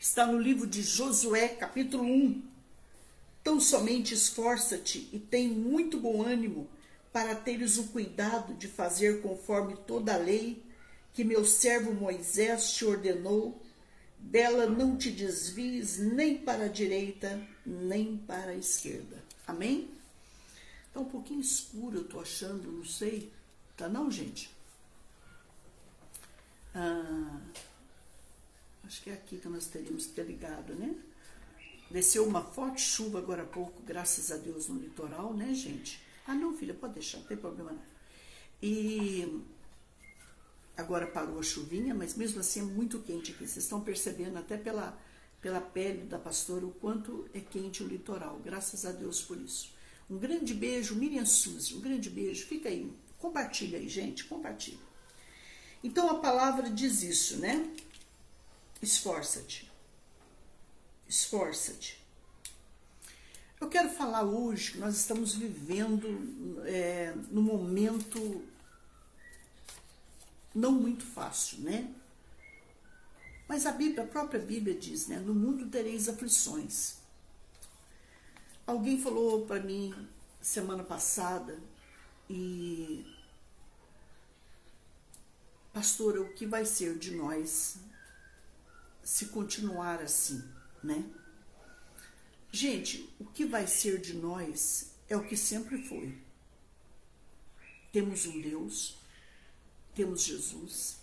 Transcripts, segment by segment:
Está no livro de Josué, capítulo 1. Tão somente esforça-te e tem muito bom ânimo para teres o cuidado de fazer conforme toda a lei que meu servo Moisés te ordenou. Dela não te desvies nem para a direita, nem para a esquerda. Amém? Tá um pouquinho escuro, eu tô achando, não sei. Tá não, gente? Acho que é aqui que nós teríamos que ter ligado, né? Desceu uma forte chuva agora há pouco, graças a Deus, no litoral, né, gente? Ah, não, filha, pode deixar, não tem problema não. E agora parou a chuvinha, mas mesmo assim é muito quente aqui. Vocês estão percebendo até pela pele da pastora o quanto é quente o litoral. Graças a Deus por isso. Um grande beijo, Miriam Suzy, um grande beijo. Fica aí, compartilha aí, gente, compartilha. Então a palavra diz isso, né? Esforça-te. Esforça-te. Eu quero falar hoje que nós estamos vivendo num momento não muito fácil, né? Mas a própria Bíblia diz, né? No mundo tereis aflições. Alguém falou para mim semana passada e pastora, o que vai ser de nós se continuar assim, né? Gente, o que vai ser de nós é o que sempre foi. Temos um Deus, temos Jesus,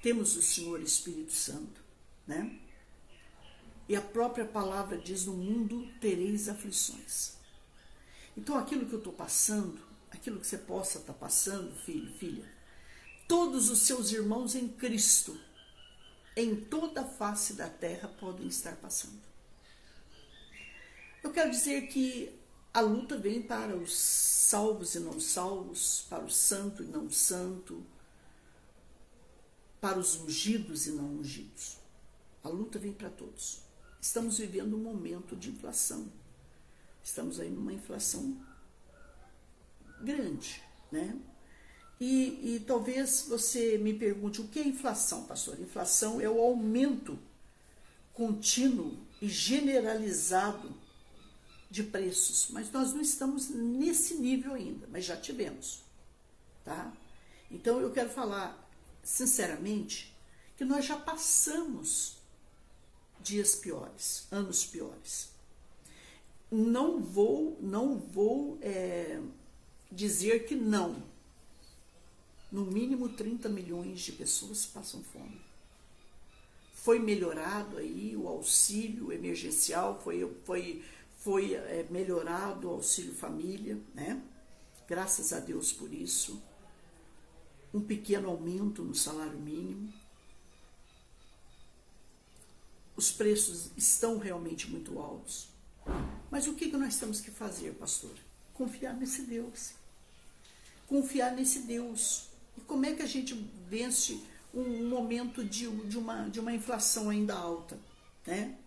temos o Senhor Espírito Santo, né? E a própria palavra diz, no mundo tereis aflições. Então aquilo que eu estou passando, aquilo que você possa estar passando, filho, filha, todos os seus irmãos em Cristo, em toda a face da terra, podem estar passando. Eu quero dizer que a luta vem para os salvos e não salvos, para o santo e não santo, para os ungidos e não ungidos. A luta vem para todos. Estamos vivendo um momento de inflação. Estamos aí numa inflação grande, né? E talvez você me pergunte, o que é inflação, pastor? Inflação é o aumento contínuo e generalizado de preços, mas nós não estamos nesse nível ainda, mas já tivemos, tá? Então eu quero falar sinceramente que nós já passamos dias piores, anos piores. Não vou dizer que não. No mínimo 30 milhões de pessoas passam fome. Foi melhorado aí o auxílio emergencial, foi melhorado o auxílio família, né? Graças a Deus por isso. Um pequeno aumento no salário mínimo. Os preços estão realmente muito altos. Mas o que nós temos que fazer, pastor? Confiar nesse Deus. Confiar nesse Deus. E como é que a gente vence um momento de uma inflação ainda alta, né?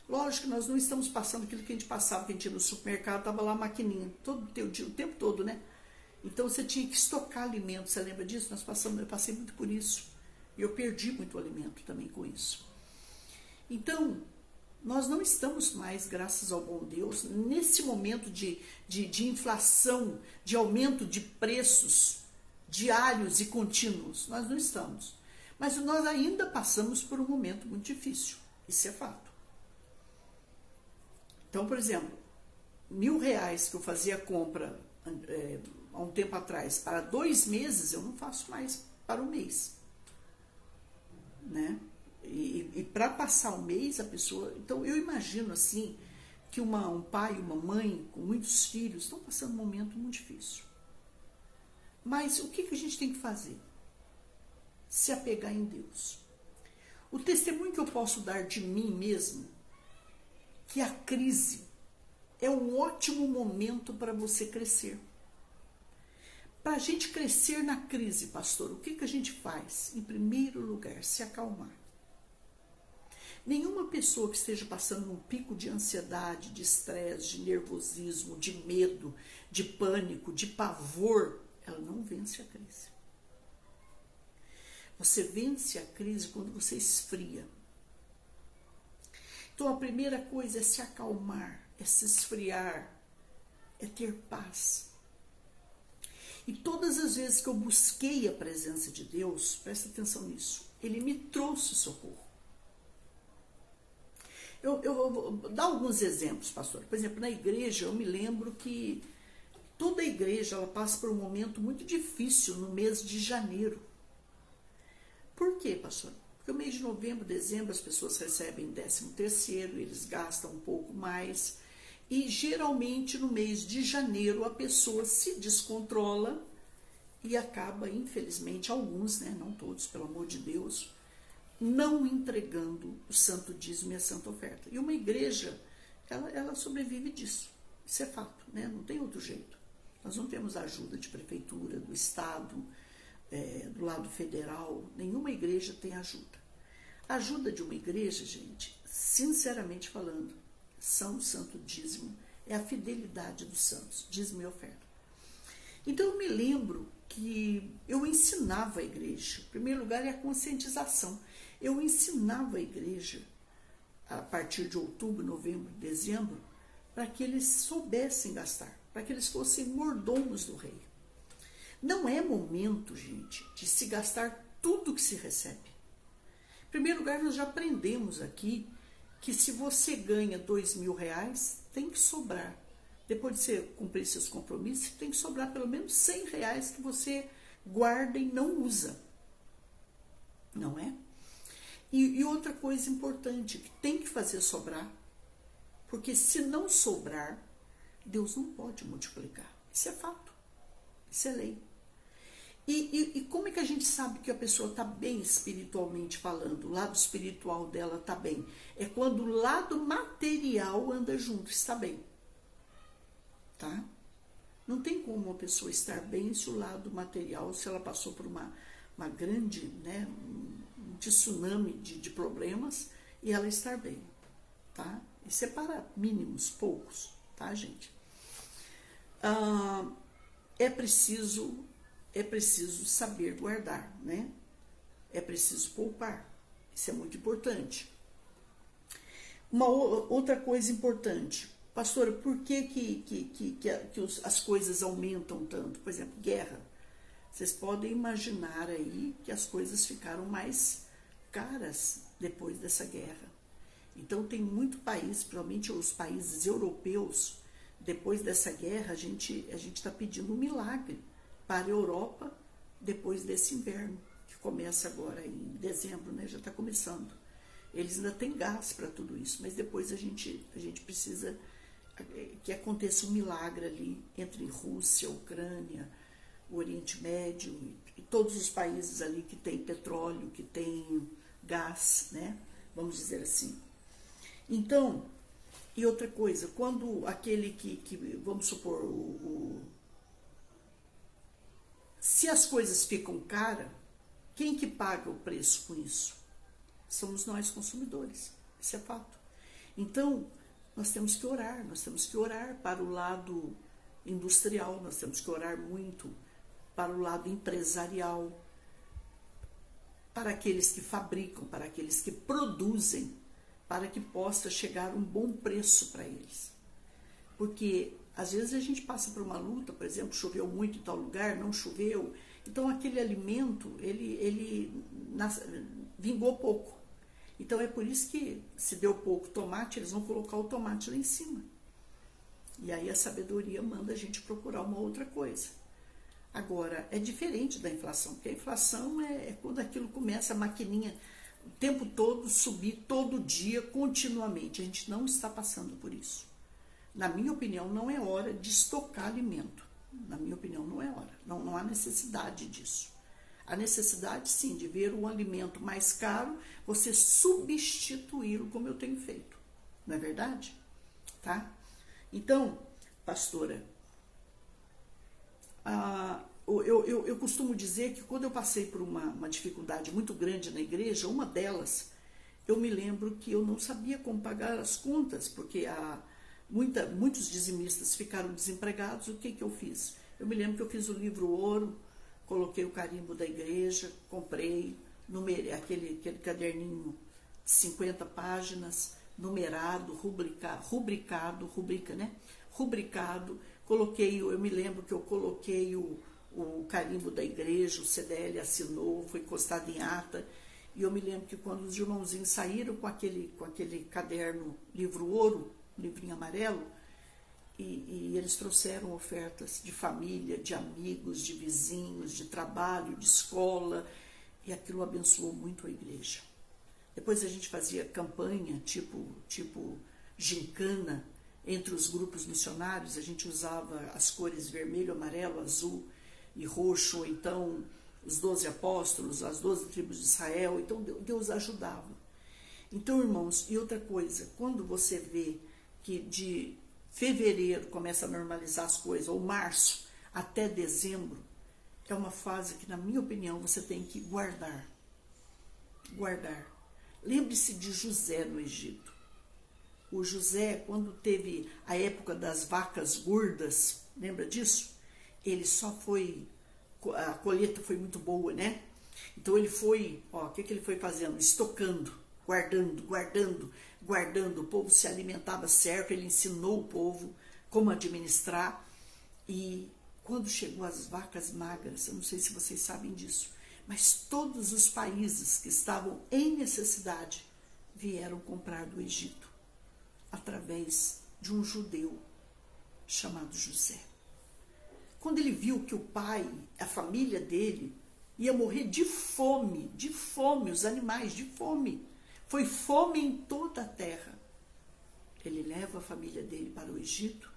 Lógico que nós não estamos passando aquilo que a gente passava, que a gente ia no supermercado, estava lá a maquininha, o tempo todo, né? Então você tinha que estocar alimento, você lembra disso? Eu passei muito por isso. E eu perdi muito alimento também com isso. Então, nós não estamos mais, graças ao bom Deus, nesse momento de inflação, de aumento de preços diários e contínuos. Nós não estamos. Mas nós ainda passamos por um momento muito difícil. Isso é fato. Então, por exemplo, R$1.000 que eu fazia compra há um tempo atrás para 2 meses, eu não faço mais para um mês, né? E para passar um mês a pessoa... Então eu imagino assim que um pai e uma mãe com muitos filhos estão passando um momento muito difícil. Mas o que a gente tem que fazer? Se apegar em Deus. O testemunho que eu posso dar de mim mesmo, que a crise é um ótimo momento para você crescer. Para a gente crescer na crise, pastor, o que a gente faz? Em primeiro lugar, se acalmar. Nenhuma pessoa que esteja passando um pico de ansiedade, de estresse, de nervosismo, de medo, de pânico, de pavor, ela não vence a crise. Você vence a crise quando você esfria. Então a primeira coisa é se acalmar, é se esfriar, é ter paz. E todas as vezes que eu busquei a presença de Deus, presta atenção nisso, Ele me trouxe socorro. Eu vou dar alguns exemplos, pastor. Por exemplo, na igreja, eu me lembro que toda igreja ela passa por um momento muito difícil no mês de janeiro. Por quê, pastor? Porque no mês de novembro, dezembro, as pessoas recebem 13º, eles gastam um pouco mais. E geralmente no mês de janeiro a pessoa se descontrola e acaba, infelizmente, alguns, né, não todos, pelo amor de Deus, não entregando o santo dízimo e a santa oferta. E uma igreja, ela sobrevive disso. Isso é fato, né? Não tem outro jeito. Nós não temos ajuda de prefeitura, do Estado, do lado federal. Nenhuma igreja tem ajuda. A ajuda de uma igreja, gente, sinceramente falando, são o santo dízimo, é a fidelidade dos santos, dízimo e oferta. Então eu me lembro que eu ensinava a igreja, em primeiro lugar é a conscientização, eu ensinava a igreja a partir de outubro, novembro, dezembro, para que eles soubessem gastar, para que eles fossem mordomos do rei. Não é momento, gente, de se gastar tudo que se recebe. Em primeiro lugar, nós já aprendemos aqui que se você ganha R$2.000, tem que sobrar. Depois de você cumprir seus compromissos, tem que sobrar pelo menos R$100 que você guarda e não usa. Não é? E outra coisa importante, que tem que fazer sobrar, porque se não sobrar, Deus não pode multiplicar. Isso é fato. Isso é lei. E como é que a gente sabe que a pessoa está bem espiritualmente falando? O lado espiritual dela está bem. É quando o lado material anda junto, está bem. Tá? Não tem como uma pessoa estar bem se o lado material, se ela passou por uma grande, né, um tsunami de problemas e ela estar bem. Tá? Isso é para mínimos, poucos, tá, gente? É preciso saber guardar, né? É preciso poupar. Isso é muito importante. Uma outra coisa importante, pastora, por que as coisas aumentam tanto? Por exemplo, guerra. Vocês podem imaginar aí que as coisas ficaram mais caras depois dessa guerra. Então tem muito país, principalmente os países europeus, depois dessa guerra a gente está pedindo um milagre para a Europa depois desse inverno, que começa agora em dezembro, né? Já está começando. Eles ainda têm gás para tudo isso, mas depois a gente precisa que aconteça um milagre ali entre Rússia, Ucrânia, o Oriente Médio e todos os países ali que tem petróleo, que tem gás, né? Vamos dizer assim. Então, e outra coisa, quando aquele que vamos supor, se as coisas ficam caras, quem que paga o preço com isso? Somos nós, consumidores. Isso é fato. Então, nós temos que orar para o lado industrial, nós temos que orar muito para o lado empresarial, para aqueles que fabricam, para aqueles que produzem, para que possa chegar um bom preço para eles. Porque às vezes a gente passa por uma luta, por exemplo, choveu muito em tal lugar, não choveu, então aquele alimento, ele vingou pouco. Então é por isso que se deu pouco tomate, eles vão colocar o tomate lá em cima. E aí a sabedoria manda a gente procurar uma outra coisa. Agora, é diferente da inflação, porque a inflação é quando aquilo começa a maquininha o tempo todo subir, todo dia, continuamente. A gente não está passando por isso. Na minha opinião, não é hora de estocar alimento. Na minha opinião, não é hora. Não há necessidade disso. Há necessidade, sim, de ver um alimento mais caro, você substituí-lo como eu tenho feito. Não é verdade? Tá? Então, pastora, eu costumo dizer que quando eu passei por uma dificuldade muito grande na igreja, uma delas, eu me lembro que eu não sabia como pagar as contas, porque muitos dizimistas ficaram desempregados. O que eu fiz? Eu me lembro que eu fiz o livro Ouro, coloquei o carimbo da igreja, comprei, numerei aquele caderninho de 50 páginas, numerado, rubricado, coloquei, eu me lembro que eu coloquei o carimbo da igreja, o CDL assinou, foi encostado em ata, e eu me lembro que quando os irmãozinhos saíram com aquele caderno, livro ouro, livrinho amarelo, e eles trouxeram ofertas de família, de amigos, de vizinhos, de trabalho, de escola, e aquilo abençoou muito a igreja. Depois a gente fazia campanha, tipo gincana, entre os grupos missionários, a gente usava as cores vermelho, amarelo, azul e roxo, ou então os 12 apóstolos, as 12 tribos de Israel, então Deus ajudava. Então, irmãos, e outra coisa, quando você vê que de fevereiro começa a normalizar as coisas, ou março até dezembro, é uma fase que, na minha opinião, você tem que guardar. Lembre-se de José no Egito. O José, quando teve a época das vacas gordas, lembra disso? Ele só foi, a colheita foi muito boa, né? Então ele foi, o que ele foi fazendo? Estocando, guardando. O povo se alimentava certo, ele ensinou o povo como administrar. E quando chegou as vacas magras, eu não sei se vocês sabem disso, mas todos os países que estavam em necessidade vieram comprar do Egito, através de um judeu chamado José. Quando ele viu que o pai, a família dele, ia morrer de fome, os animais, de fome. Foi fome em toda a terra. Ele leva a família dele para o Egito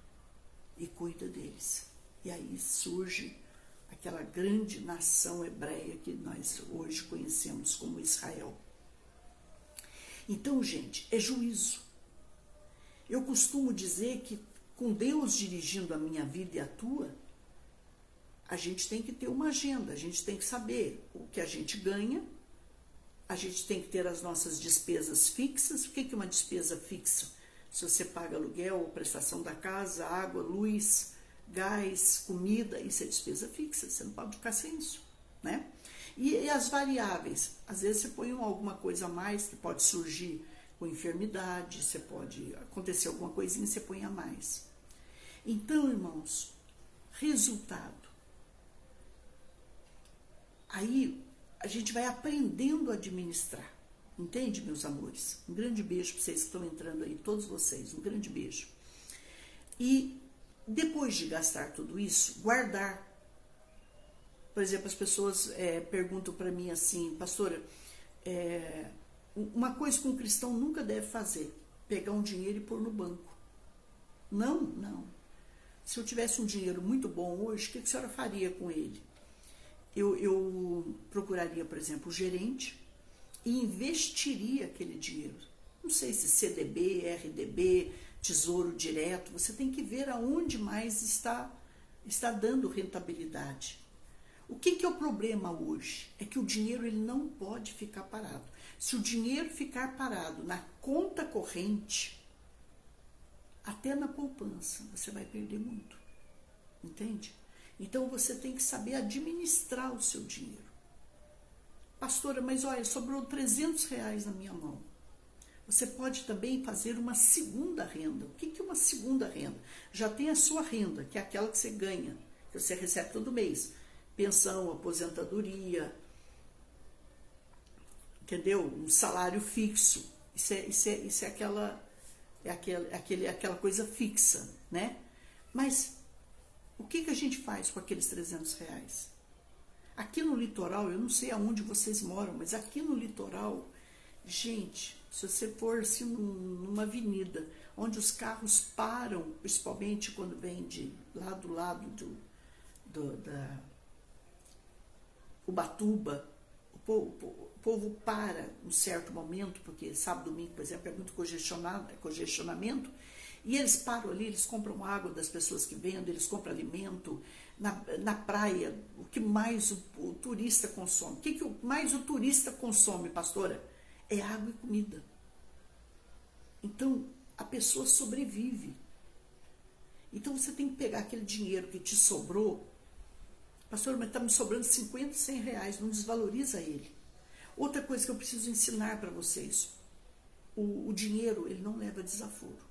e cuida deles. E aí surge aquela grande nação hebreia que nós hoje conhecemos como Israel. Então, gente, é juízo. Eu costumo dizer que com Deus dirigindo a minha vida e a tua, a gente tem que ter uma agenda, a gente tem que saber o que a gente ganha, a gente tem que ter as nossas despesas fixas. O que é uma despesa fixa? Se você paga aluguel, prestação da casa, água, luz, gás, comida, isso é despesa fixa, você não pode ficar sem isso, né? E as variáveis, às vezes você põe alguma coisa a mais, que pode surgir com enfermidade, você pode acontecer alguma coisinha, você põe a mais. Então, irmãos, resultado. Aí a gente vai aprendendo a administrar. Entende, meus amores? Um grande beijo para vocês que estão entrando aí, todos vocês, um grande beijo. E depois de gastar tudo isso, guardar. Por exemplo, as pessoas perguntam para mim assim, pastora, uma coisa que um cristão nunca deve fazer, pegar um dinheiro e pôr no banco. Não. Se eu tivesse um dinheiro muito bom hoje, o que a senhora faria com ele? Eu procuraria, por exemplo, o gerente e investiria aquele dinheiro. Não sei se CDB, RDB, Tesouro Direto, você tem que ver aonde mais está dando rentabilidade. O que é o problema hoje? É que o dinheiro ele não pode ficar parado. Se o dinheiro ficar parado na conta corrente, até na poupança, você vai perder muito. Entende? Então você tem que saber administrar o seu dinheiro. Pastora, mas olha, sobrou R$300 na minha mão. Você pode também fazer uma segunda renda. O que é uma segunda renda? Já tem a sua renda, que é aquela que você ganha, que você recebe todo mês. Pensão, aposentadoria, entendeu? Um salário fixo. Isso é aquela coisa fixa, né? Mas o que a gente faz com aqueles R$300? Aqui no litoral, eu não sei aonde vocês moram, mas aqui no litoral, gente, se você for assim numa avenida, onde os carros param, principalmente quando vem de lá do lado da Ubatuba, o povo para um certo momento, porque sábado, domingo, por exemplo, é muito congestionamento, e eles param ali, eles compram água das pessoas que vendem, eles compram alimento. Na praia, o que mais o turista consome? O que mais o turista consome, pastora? É água e comida. Então, a pessoa sobrevive. Então, você tem que pegar aquele dinheiro que te sobrou. Pastora, mas está me sobrando 50, R$100, não desvaloriza ele. Outra coisa que eu preciso ensinar para vocês. o dinheiro, ele não leva desaforo.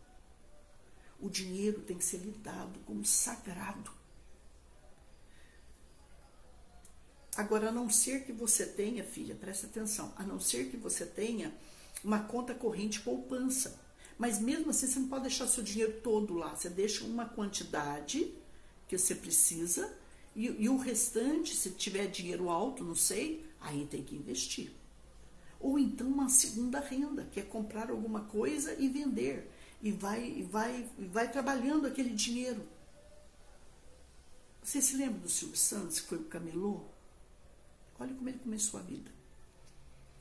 O dinheiro tem que ser lidado como sagrado. Agora, a não ser que você tenha, filha, presta atenção, a não ser que você tenha uma conta corrente poupança. Mas mesmo assim, você não pode deixar seu dinheiro todo lá. Você deixa uma quantidade que você precisa e o restante, se tiver dinheiro alto, não sei, aí tem que investir. Ou então uma segunda renda, que é comprar alguma coisa e vender. E vai trabalhando aquele dinheiro. Você se lembra do Silvio Santos, que foi o camelô? Olha como ele começou a vida.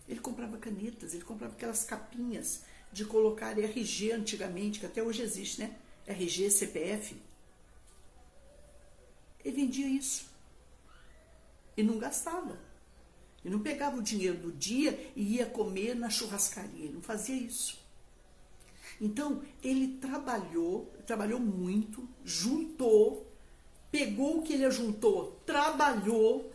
Ele comprava canetas, ele comprava aquelas capinhas de colocar RG antigamente, que até hoje existe, né? RG, CPF. Ele vendia isso. E não gastava. Ele não pegava o dinheiro do dia e ia comer na churrascaria. Ele não fazia isso. Então, ele trabalhou muito, juntou, pegou o que ele ajuntou, trabalhou.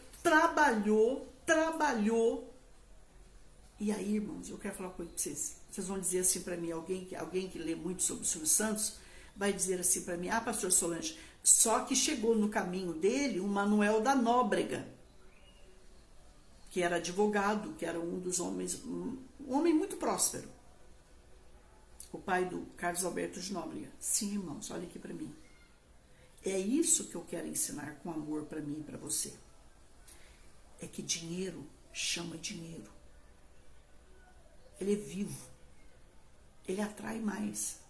E aí, irmãos, eu quero falar uma coisa para vocês. Vocês vão dizer assim para mim, alguém que lê muito sobre o Silvio Santos, vai dizer assim para mim, pastor Solange, só que chegou no caminho dele o Manuel da Nóbrega, que era advogado, que era um dos homens, um homem muito próspero. O pai do Carlos Alberto de Nóbrega. Sim, irmãos, olha aqui para mim. É isso que eu quero ensinar com amor para mim e para você. É que dinheiro chama dinheiro. Ele é vivo. Ele atrai mais.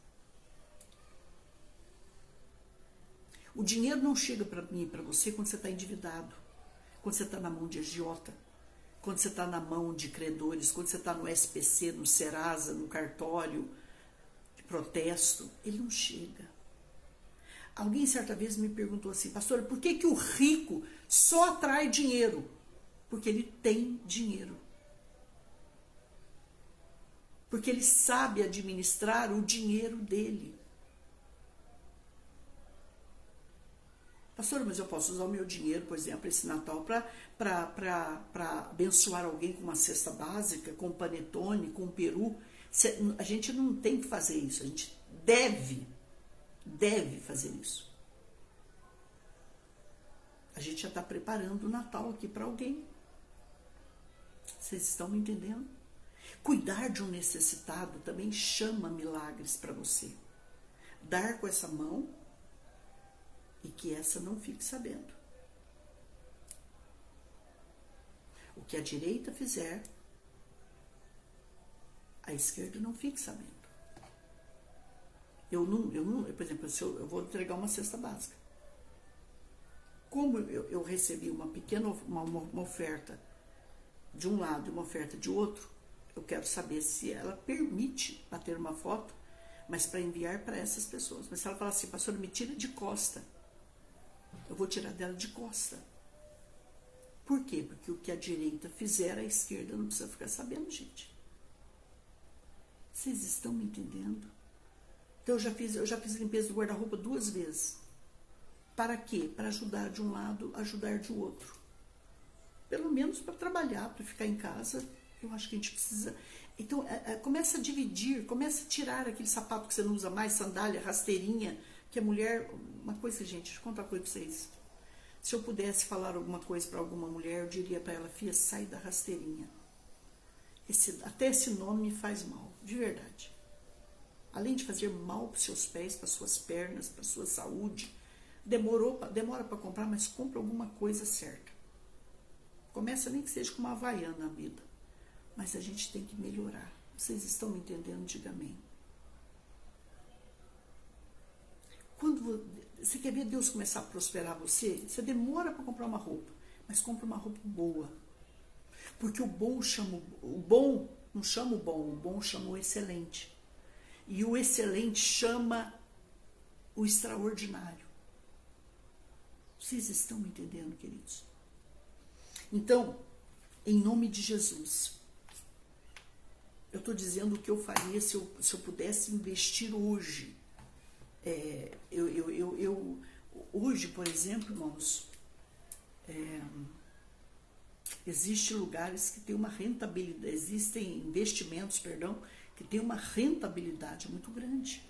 O dinheiro não chega para mim e para você quando você está endividado, quando você está na mão de agiota, quando você está na mão de credores, quando você está no SPC, no Serasa, no cartório de protesto. Ele não chega. Alguém certa vez me perguntou assim, pastora, por que o rico só atrai dinheiro? Porque ele tem dinheiro. Porque ele sabe administrar o dinheiro dele. Pastora, mas eu posso usar o meu dinheiro, por exemplo, esse Natal, para abençoar alguém com uma cesta básica, com panetone, com peru. A gente não tem que fazer isso, a gente deve fazer isso. A gente já está preparando o Natal aqui para alguém. Vocês estão me entendendo? Cuidar de um necessitado também chama milagres para você. Dar com essa mão e que essa não fique sabendo. O que a direita fizer, a esquerda não fique sabendo. Por exemplo, se eu vou entregar uma cesta básica. Como eu recebi uma pequena uma oferta de um lado e uma oferta de outro, eu quero saber se ela permite bater uma foto, mas para enviar para essas pessoas. Mas se ela falar assim, pastor, me tira de costa, eu vou tirar dela de costa. Por quê? Porque o que a direita fizer, a esquerda não precisa ficar sabendo, gente. Vocês estão me entendendo? Então eu já fiz limpeza do guarda-roupa 2 vezes. Para quê? Para ajudar de um lado, ajudar de outro. Pelo menos para trabalhar, para ficar em casa. Eu acho que a gente precisa... Então, começa a dividir, começa a tirar aquele sapato que você não usa mais, sandália, rasteirinha, que a mulher... Uma coisa, gente, deixa eu contar uma coisa para vocês. Se eu pudesse falar alguma coisa para alguma mulher, eu diria para ela, filha, sai da rasteirinha. Até esse nome me faz mal, de verdade. Além de fazer mal para os seus pés, para suas pernas, para sua saúde, demora para comprar, mas compra alguma coisa certa. Começa nem que seja com uma havaiana na vida. Mas a gente tem que melhorar. Vocês estão me entendendo? Diga amém. Quando você quer ver Deus começar a prosperar você, você demora para comprar uma roupa, mas compra uma roupa boa. Porque o bom não chama o bom chama o excelente. E o excelente chama o extraordinário. Vocês estão me entendendo, queridos? Então, em nome de Jesus, eu estou dizendo o que eu faria se eu pudesse investir hoje. Hoje, por exemplo, irmãos, existem lugares que têm uma rentabilidade, existem investimentos, que tem uma rentabilidade muito grande.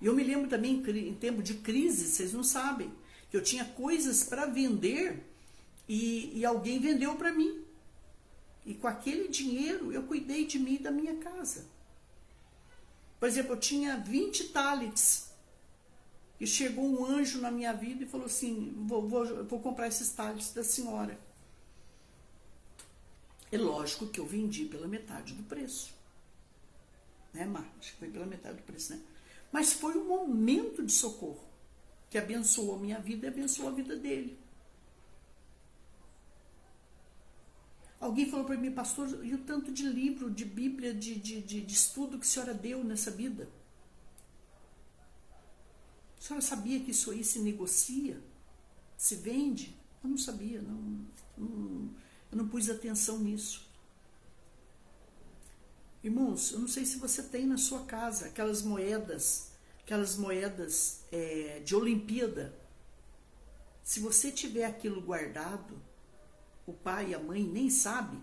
E eu me lembro também, em tempo de crise, vocês não sabem, que eu tinha coisas para vender e alguém vendeu para mim. E com aquele dinheiro eu cuidei de mim e da minha casa. Por exemplo, eu tinha 20 talits. E chegou um anjo na minha vida e falou assim, vou comprar esses talits da senhora. É lógico que eu vendi pela metade do preço. Né, Márcia? Foi pela metade do preço, né? Mas foi um momento de socorro que abençoou a minha vida e abençoou a vida dele. Alguém falou para mim, pastor, e o tanto de livro, de Bíblia, de estudo que a senhora deu nessa vida? A senhora sabia que isso aí se negocia? Se vende? Eu não sabia, eu não pus atenção nisso. Irmãos, eu não sei se você tem na sua casa aquelas moedas de Olimpíada. Se você tiver aquilo guardado, o pai e a mãe nem sabem,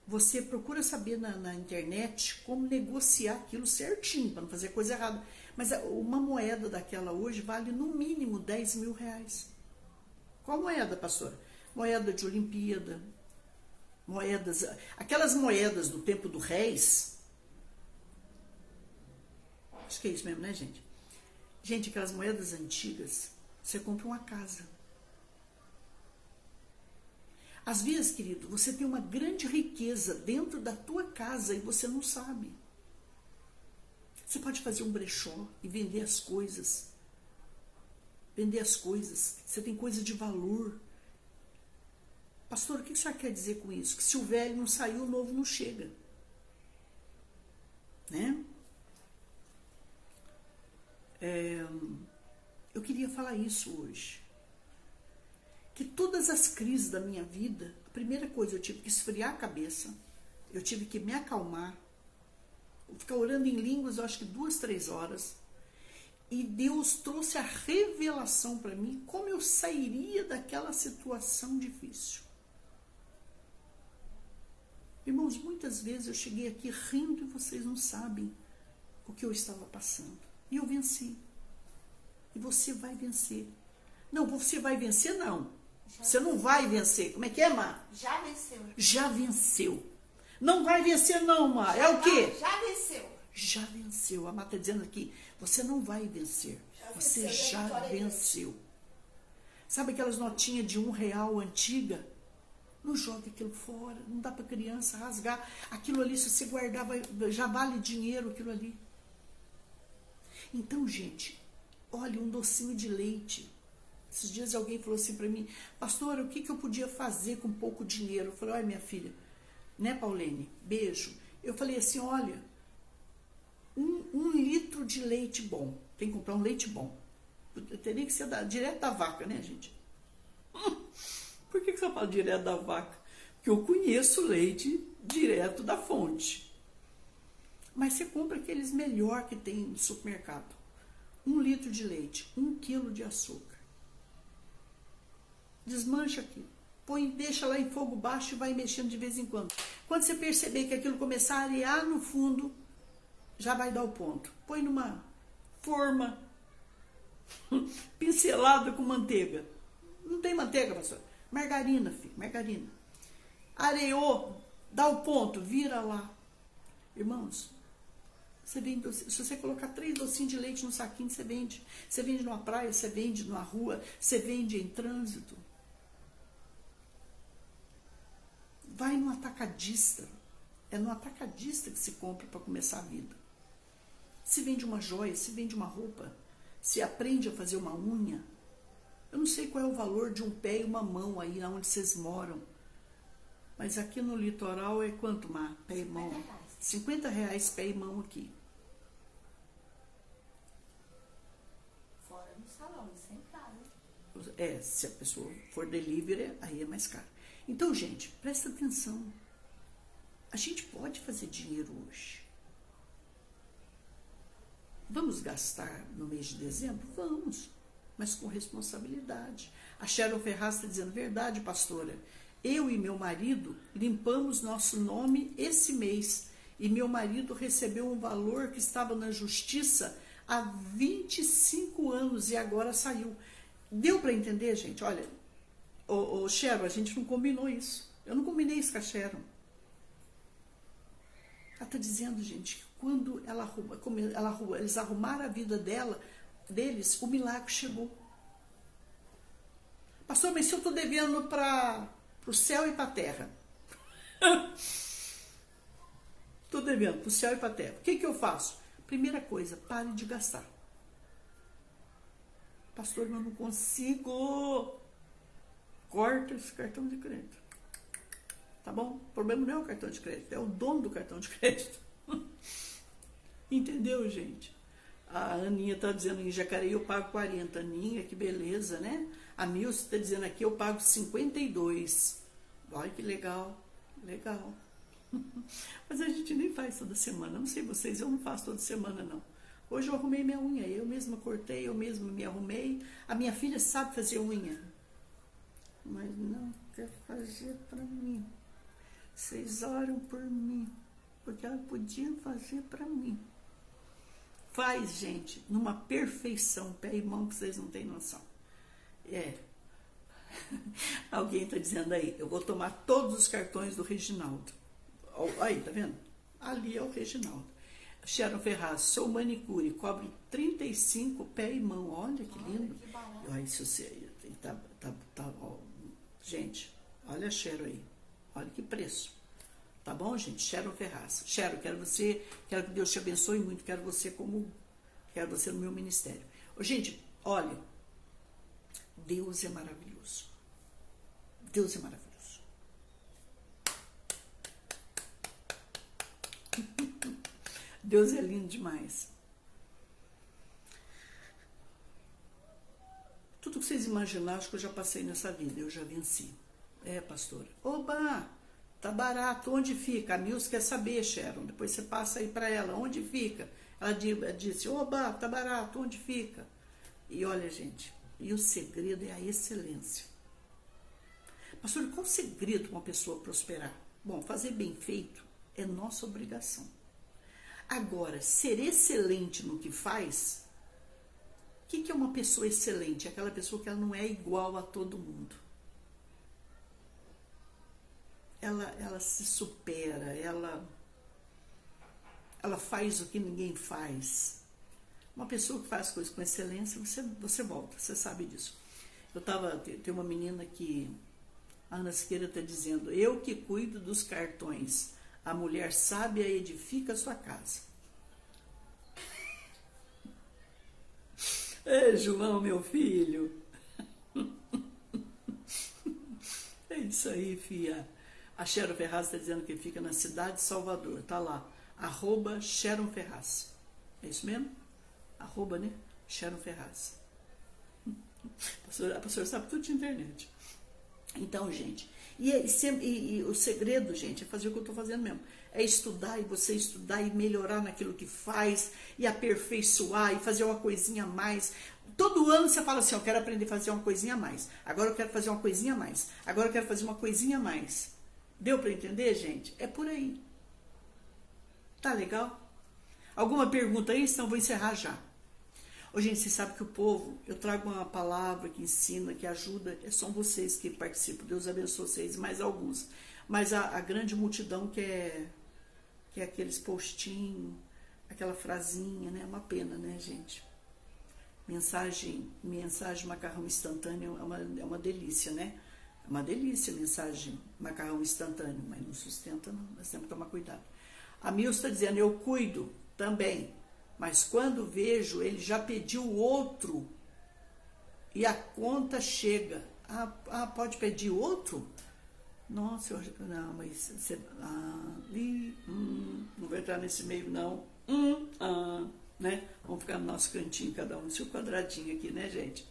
você procura saber na internet como negociar aquilo certinho, para não fazer coisa errada. Mas uma moeda daquela hoje vale no mínimo 10 mil reais. Qual moeda, pastora? Moeda de Olimpíada, aquelas moedas do tempo do Reis. Acho que é isso mesmo, né, gente? Gente, aquelas moedas antigas, você compra uma casa. Às vezes, querido, você tem uma grande riqueza dentro da tua casa e você não sabe. Você pode fazer um brechó e vender as coisas. Vender as coisas. Você tem coisa de valor. Pastor, o que o senhor quer dizer com isso? Que se o velho não saiu, o novo não chega. Né? Eu queria falar isso hoje. Que todas as crises da minha vida, a primeira coisa, eu tive que esfriar a cabeça, eu tive que me acalmar, ficar orando em línguas, eu acho que 2, 3 horas, e Deus trouxe a revelação para mim, como eu sairia daquela situação difícil. Irmãos, muitas vezes eu cheguei aqui rindo e vocês não sabem o que eu estava passando. E eu venci. E você vai vencer. Não, você vai vencer não. Você não vai vencer. Como é que é, Má? Já venceu. Já venceu. Não vai vencer não, Má. É o quê? Já venceu. Já venceu. A Má está dizendo aqui, você não vai vencer. Você já venceu. Sabe aquelas notinhas de R$1 antiga? Não joga aquilo fora. Não dá para criança rasgar. Aquilo ali, se você guardar, já vale dinheiro aquilo ali. Então, gente, olha, um docinho de leite. Esses dias alguém falou assim para mim, pastora, o que eu podia fazer com pouco dinheiro? Eu falei, olha, minha filha, né, Paulene? Beijo. Eu falei assim, olha, um litro de leite bom. Tem que comprar um leite bom. Teria que ser direto da vaca, né, gente? Por que você fala direto da vaca? Porque eu conheço leite direto da fonte. Mas você compra aqueles melhor que tem no supermercado. 1 litro de leite, 1 quilo de açúcar. Desmancha aqui. Põe, deixa lá em fogo baixo e vai mexendo de vez em quando. Quando você perceber que aquilo começar a arear no fundo, já vai dar o ponto. Põe numa forma pincelada com manteiga. Não tem manteiga, pastor? Margarina, filho, margarina. Areou, dá o ponto, vira lá. Irmãos, você vende, se você colocar 3 docinhos de leite no saquinho, você vende. Você vende numa praia, você vende numa rua, você vende em trânsito. Vai no atacadista. É no atacadista que se compra para começar a vida. Se vende uma joia, se vende uma roupa, se aprende a fazer uma unha. Eu não sei qual é o valor de um pé e uma mão aí onde vocês moram. Mas aqui no litoral é quanto, Mar? Pé e mão? R$50 pé e mão aqui. Fora no salão, isso é caro. Se a pessoa for delivery, aí é mais caro. Então, gente, presta atenção. A gente pode fazer dinheiro hoje. Vamos gastar no mês de dezembro? Vamos, mas com responsabilidade. A Cheryl Ferraz está dizendo, verdade, pastora, eu e meu marido limpamos nosso nome esse mês e meu marido recebeu um valor que estava na justiça há 25 anos e agora saiu. Deu para entender, gente? Olha, o Sharon, a gente não combinou isso. Eu não combinei isso com a Sharon. Ela está dizendo, gente, que quando eles arrumaram a vida deles, o milagre chegou. Pastor, mas se eu estou devendo para o céu e para a terra? Estou devendo para o céu e para a terra. O que eu faço? Primeira coisa, pare de gastar. Pastor, eu não consigo. Corta esse cartão de crédito. Tá bom? O problema não é o cartão de crédito, é o dono do cartão de crédito. Entendeu, gente? A Aninha está dizendo, em Jacareí eu pago 40. Aninha, que beleza, né? A Nilce está dizendo aqui, eu pago 52. Olha que legal, legal. Mas a gente nem faz toda semana. Não sei vocês, eu não faço toda semana, não. Hoje eu arrumei minha unha, eu mesma cortei, eu mesma me arrumei. A minha filha sabe fazer unha, mas não quer fazer para mim. Vocês oram por mim, porque ela podia fazer para mim. Faz, gente, numa perfeição, pé e mão, que vocês não têm noção. Alguém está dizendo aí, eu vou tomar todos os cartões do Reginaldo. Aí, tá vendo? Ali é o Reginaldo. Sharon Ferraz, sou manicure, cobre 35 pé e mão. Olha que lindo. Olha isso, gente, olha a Sharon aí. Olha que preço. Tá bom, gente? Sharon Ferraz. Sharon, quero que Deus te abençoe muito. Quero você no meu ministério. Gente, olha, Deus é maravilhoso. Deus é maravilhoso. Deus é lindo demais. Tudo que vocês imaginaram, acho que eu já passei nessa vida, eu já venci. Pastora. Oba, tá barato, onde fica? A Nilce quer saber, Sharon, depois você passa aí para ela, onde fica? Ela disse, oba, tá barato, onde fica? E olha, gente, e o segredo é a excelência. Pastor, qual o segredo para uma pessoa prosperar? Bom, fazer bem feito é nossa obrigação. Agora, ser excelente no que faz, o que é uma pessoa excelente? É aquela pessoa que ela não é igual a todo mundo. Ela se supera, ela faz o que ninguém faz. Uma pessoa que faz coisas com excelência, você volta, você sabe disso. Tem uma menina que, a Ana Siqueira está dizendo, eu que cuido dos cartões, a mulher sábia edifica a sua casa. João, meu filho. É isso aí, filha. A Sharon Ferraz está dizendo que fica na cidade de Salvador. Tá lá, @Sharon Ferraz. É isso mesmo? @ Sharon Ferraz. A pastora sabe tudo de internet. Então, gente, e o segredo, gente, é fazer o que eu estou fazendo mesmo. É estudar, e você estudar e melhorar naquilo que faz, e aperfeiçoar, e fazer uma coisinha a mais. Todo ano você fala assim, eu quero aprender a fazer uma coisinha a mais. Agora eu quero fazer uma coisinha a mais. Agora eu quero fazer uma coisinha a mais. Deu para entender, gente? É por aí. Tá legal? Alguma pergunta aí? Senão eu vou encerrar já. Gente, você sabe que o povo, eu trago uma palavra que ensina, que ajuda, são vocês que participam. Deus abençoe vocês, mais alguns. Mas a grande multidão quer aqueles postinhos, aquela frasinha, né? É uma pena, né, gente? Mensagem macarrão instantâneo é uma delícia, né? É uma delícia mensagem macarrão instantâneo, mas não sustenta, não. Nós temos que tomar cuidado. A Milce está dizendo, eu cuido também. Mas quando vejo, ele já pediu outro e a conta chega. Pode pedir outro? Nossa, não, mas você, não vai entrar nesse meio, não. Né? Vamos ficar no nosso cantinho, cada um no seu quadradinho aqui, né, gente?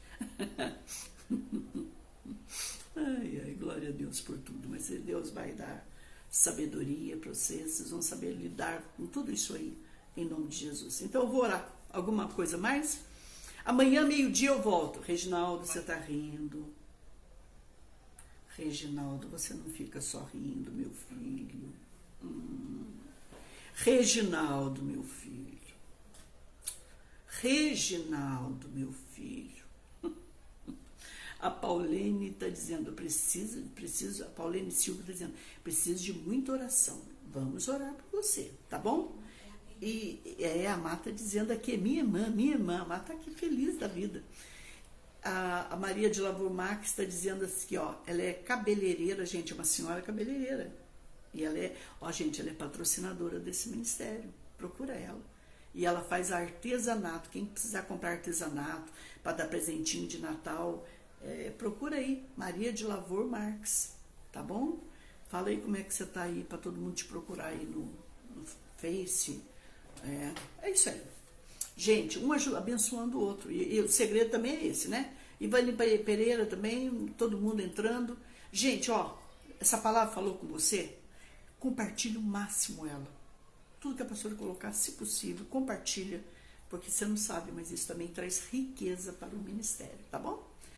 Ai, glória a Deus por tudo. Mas Deus vai dar sabedoria para vocês vão saber lidar com tudo isso aí. Em nome de Jesus. Então eu vou orar. Alguma coisa mais? Amanhã, meio-dia, eu volto. Reginaldo, você está rindo. Reginaldo, você não fica só rindo, meu filho. Reginaldo, meu filho. Reginaldo, meu filho. A Paulene está dizendo, preciso, a Paulene Silva está dizendo, preciso de muita oração. Vamos orar por você, tá bom? E a Má está dizendo aqui, minha irmã, a Má está aqui feliz da vida. A Maria de Lavor Marques está dizendo assim, ó, ela é cabeleireira, gente, é uma senhora cabeleireira. E ela é, ó, gente, ela é patrocinadora desse ministério. Procura ela. E ela faz artesanato. Quem precisar comprar artesanato para dar presentinho de Natal, procura aí, Maria de Lavor Marques, tá bom? Fala aí como é que você tá aí para todo mundo te procurar aí no Face. É isso aí. Gente, um abençoando o outro. E o segredo também é esse, né? Ivani Pereira também, todo mundo entrando. Gente, ó, essa palavra falou com você? Compartilhe o máximo ela. Tudo que a pastora colocar, se possível, compartilha, porque você não sabe, mas isso também traz riqueza para o ministério, tá bom?